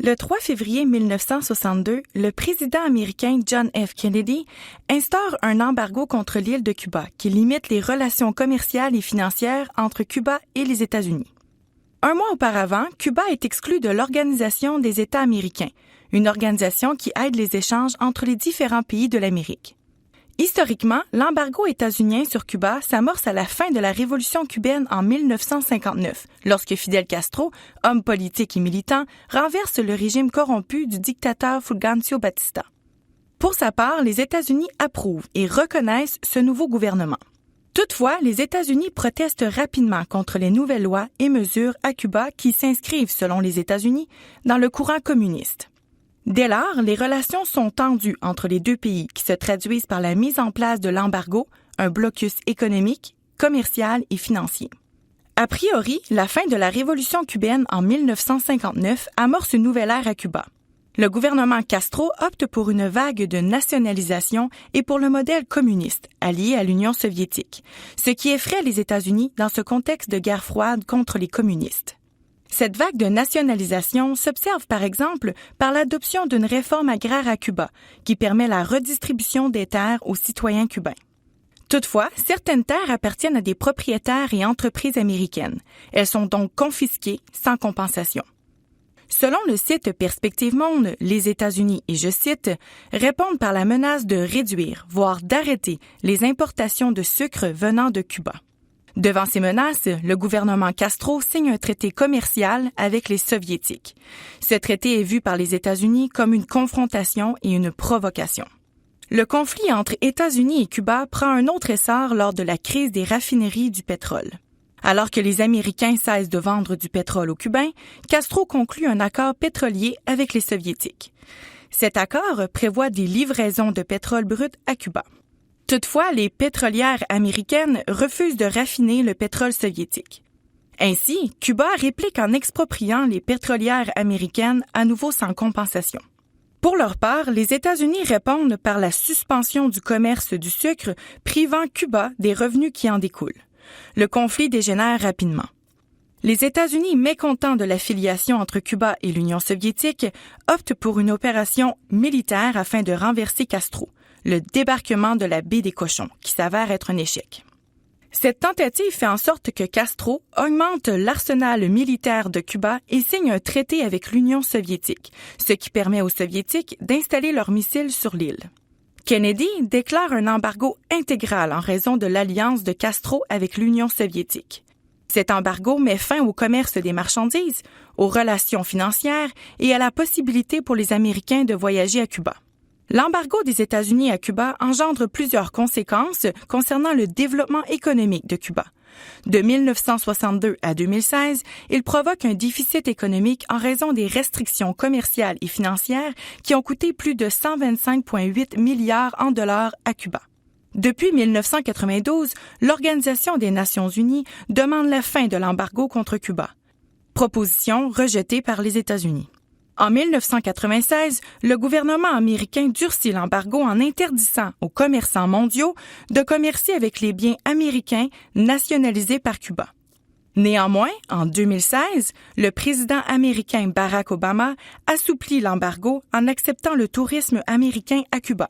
Le 3 février 1962, le président américain John F. Kennedy instaure un embargo contre l'île de Cuba qui limite les relations commerciales et financières entre Cuba et les États-Unis. Un mois auparavant, Cuba est exclu de l'Organisation des États américains, une organisation qui aide les échanges entre les différents pays de l'Amérique. Historiquement, l'embargo états-unien sur Cuba s'amorce à la fin de la Révolution cubaine en 1959, lorsque Fidel Castro, homme politique et militant, renverse le régime corrompu du dictateur Fulgencio Batista. Pour sa part, les États-Unis approuvent et reconnaissent ce nouveau gouvernement. Toutefois, les États-Unis protestent rapidement contre les nouvelles lois et mesures à Cuba qui s'inscrivent, selon les États-Unis, dans le courant communiste. Dès lors, les relations sont tendues entre les deux pays qui se traduisent par la mise en place de l'embargo, un blocus économique, commercial et financier. A priori, la fin de la Révolution cubaine en 1959 amorce une nouvelle ère à Cuba. Le gouvernement Castro opte pour une vague de nationalisation et pour le modèle communiste, allié à l'Union soviétique, ce qui effraie les États-Unis dans ce contexte de guerre froide contre les communistes. Cette vague de nationalisation s'observe par exemple par l'adoption d'une réforme agraire à Cuba qui permet la redistribution des terres aux citoyens cubains. Toutefois, certaines terres appartiennent à des propriétaires et entreprises américaines. Elles sont donc confisquées sans compensation. Selon le site Perspective Monde, les États-Unis, et je cite, répondent par la menace de réduire, voire d'arrêter les importations de sucre venant de Cuba. Devant ces menaces, le gouvernement Castro signe un traité commercial avec les Soviétiques. Ce traité est vu par les États-Unis comme une confrontation et une provocation. Le conflit entre États-Unis et Cuba prend un autre essor lors de la crise des raffineries du pétrole. Alors que les Américains cessent de vendre du pétrole aux Cubains, Castro conclut un accord pétrolier avec les Soviétiques. Cet accord prévoit des livraisons de pétrole brut à Cuba. Toutefois, les pétrolières américaines refusent de raffiner le pétrole soviétique. Ainsi, Cuba réplique en expropriant les pétrolières américaines à nouveau sans compensation. Pour leur part, les États-Unis répondent par la suspension du commerce du sucre, privant Cuba des revenus qui en découlent. Le conflit dégénère rapidement. Les États-Unis, mécontents de l'affiliation entre Cuba et l'Union soviétique, optent pour une opération militaire afin de renverser Castro, le débarquement de la baie des Cochons, qui s'avère être un échec. Cette tentative fait en sorte que Castro augmente l'arsenal militaire de Cuba et signe un traité avec l'Union soviétique, ce qui permet aux Soviétiques d'installer leurs missiles sur l'île. Kennedy déclare un embargo intégral en raison de l'alliance de Castro avec l'Union soviétique. Cet embargo met fin au commerce des marchandises, aux relations financières et à la possibilité pour les Américains de voyager à Cuba. L'embargo des États-Unis à Cuba engendre plusieurs conséquences concernant le développement économique de Cuba. De 1962 à 2016, il provoque un déficit économique en raison des restrictions commerciales et financières qui ont coûté plus de 125,8 milliards en dollars à Cuba. Depuis 1992, l'Organisation des Nations unies demande la fin de l'embargo contre Cuba. Proposition rejetée par les États-Unis. En 1996, le gouvernement américain durcit l'embargo en interdisant aux commerçants mondiaux de commercer avec les biens américains nationalisés par Cuba. Néanmoins, en 2016, le président américain Barack Obama assouplit l'embargo en acceptant le tourisme américain à Cuba.